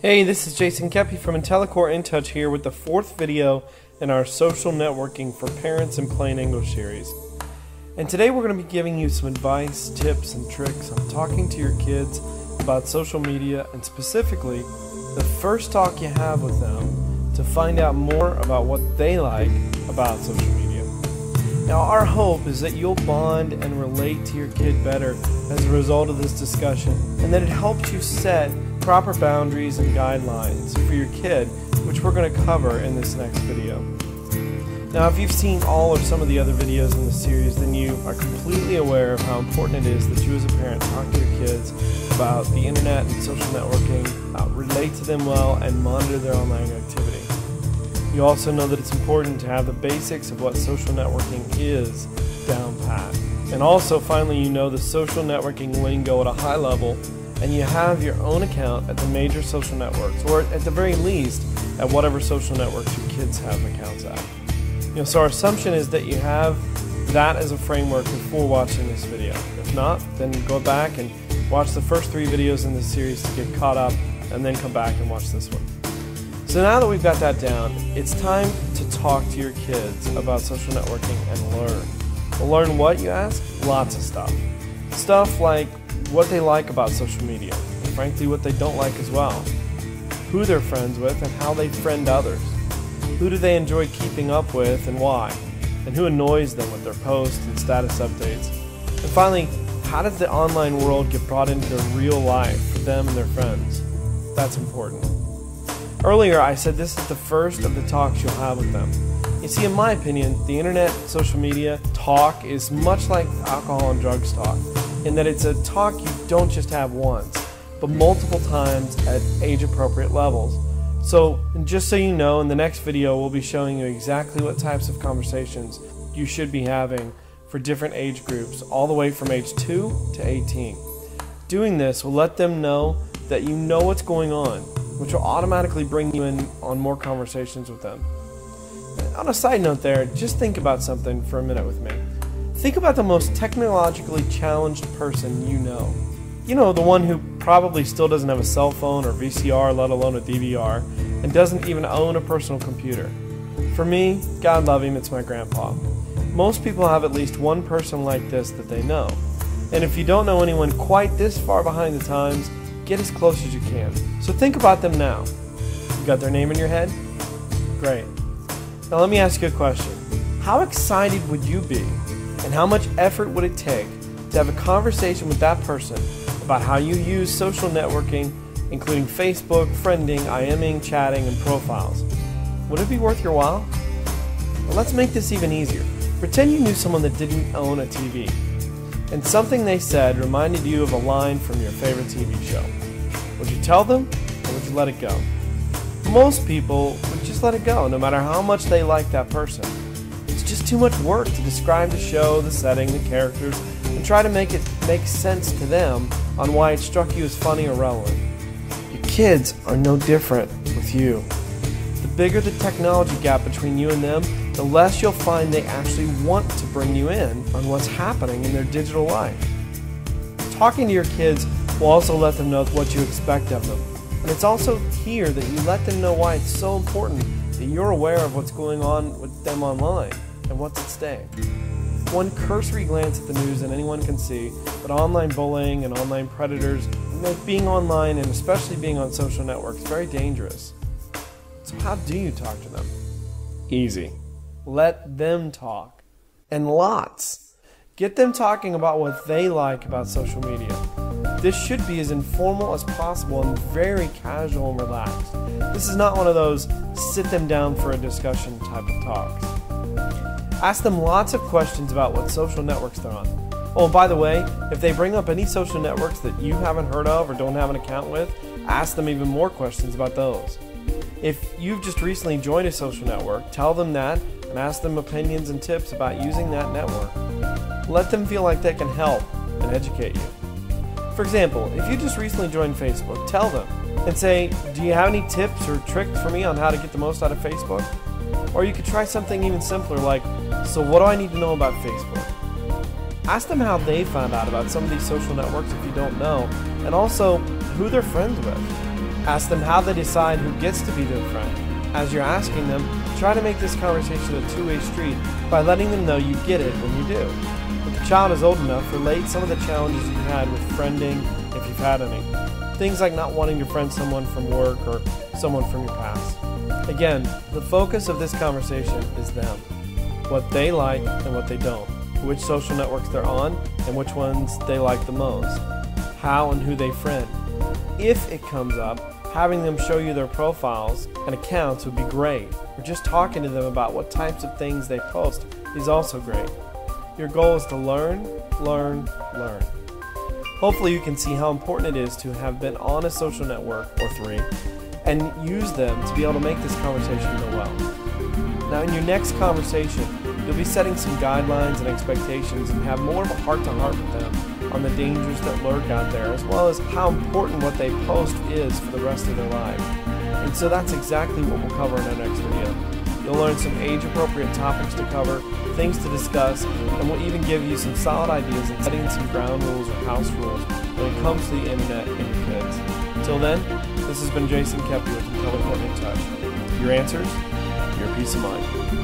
Hey, this is Jason Kepi from IntelliCore InTouch here with the fourth video in our Social Networking for Parents in Plain English series. And today we're going to be giving you some advice, tips, and tricks on talking to your kids about social media, and specifically the first talk you have with them to find out more about what they like about social media. Now, our hope is that you'll bond and relate to your kid better as a result of this discussion, and that it helps you set proper boundaries and guidelines for your kid, which we're going to cover in this next video. Now, if you've seen all or some of the other videos in the series, then you are completely aware of how important it is that you as a parent talk to your kids about the internet and social networking, relate to them well, and monitor their online activity. You also know that it's important to have the basics of what social networking is down pat. And also, finally, you know the social networking lingo at a high level, and you have your own account at the major social networks, or at the very least, at whatever social networks your kids have accounts at. So our assumption is that you have that as a framework before watching this video. If not, then go back and watch the first 3 videos in this series to get caught up, and then come back and watch this one. So now that we've got that down, it's time to talk to your kids about social networking and learn. Well, learn what, you ask? Lots of stuff. Stuff like what they like about social media, and frankly what they don't like as well, who they're friends with and how they friend others, who do they enjoy keeping up with and why, and who annoys them with their posts and status updates, and finally, how does the online world get brought into their real life for them and their friends? That's important. Earlier I said this is the first of the talks you'll have with them. You see, in my opinion, the internet, social media talk is much like alcohol and drugs talk, in that it's a talk you don't just have once, but multiple times at age-appropriate levels. So, and just so you know, in the next video we'll be showing you exactly what types of conversations you should be having for different age groups, all the way from age 2 to 18. Doing this will let them know that you know what's going on, which will automatically bring you in on more conversations with them. On a side note there, just think about something for a minute with me. Think about the most technologically challenged person you know. You know, the one who probably still doesn't have a cell phone or VCR, let alone a DVR, and doesn't even own a personal computer. For me, God love him, it's my grandpa. Most people have at least one person like this that they know. And if you don't know anyone quite this far behind the times, get as close as you can. So think about them now. You got their name in your head? Great. Now let me ask you a question. How excited would you be, and how much effort would it take to have a conversation with that person about how you use social networking, including Facebook, friending, IMing, chatting, and profiles? Would it be worth your while? Well, let's make this even easier. Pretend you knew someone that didn't own a TV, and something they said reminded you of a line from your favorite TV show. Would you tell them, or would you let it go? Most people would just let it go, no matter how much they like that person. It's just too much work to describe the show, the setting, the characters, and try to make it make sense to them on why it struck you as funny or relevant. Your kids are no different with you. The bigger the technology gap between you and them, the less you'll find they actually want to bring you in on what's happening in their digital life. Talking to your kids will also let them know what you expect of them. And it's also here that you let them know why it's so important that you're aware of what's going on with them online and what's at stake. One cursory glance at the news and anyone can see that online bullying and online predators make being online, and especially being on social networks, very dangerous. So how do you talk to them? Easy. Let them talk. And lots. Get them talking about what they like about social media. This should be as informal as possible and very casual and relaxed. This is not one of those sit them down for a discussion type of talks. Ask them lots of questions about what social networks they're on. Oh, and by the way, if they bring up any social networks that you haven't heard of or don't have an account with, ask them even more questions about those. If you've just recently joined a social network, tell them that and ask them opinions and tips about using that network. Let them feel like they can help and educate you. For example, if you just recently joined Facebook, tell them and say, do you have any tips or tricks for me on how to get the most out of Facebook? Or you could try something even simpler like, so what do I need to know about Facebook? Ask them how they found out about some of these social networks if you don't know, and also who they're friends with. Ask them how they decide who gets to be their friend. As you're asking them, try to make this conversation a two-way street by letting them know you get it when you do. If the child is old enough, relate some of the challenges you've had with friending, if you've had any. Things like not wanting to friend someone from work or someone from your past. Again, the focus of this conversation is them. What they like and what they don't. Which social networks they're on and which ones they like the most. How and who they friend. If it comes up, having them show you their profiles and accounts would be great. Or just talking to them about what types of things they post is also great. Your goal is to learn, learn, learn. Hopefully you can see how important it is to have been on a social network or three and use them to be able to make this conversation go well. Now in your next conversation, you'll be setting some guidelines and expectations and have more of a heart-to-heart with them on the dangers that lurk out there, as well as how important what they post is for the rest of their life. And so that's exactly what we'll cover in our next video. You'll learn some age-appropriate topics to cover, things to discuss, and we'll even give you some solid ideas in setting some ground rules or house rules when it comes to the internet and your kids. Until then, this has been Jason Kepi with IntelliCourt In Touch. Your answers, your peace of mind.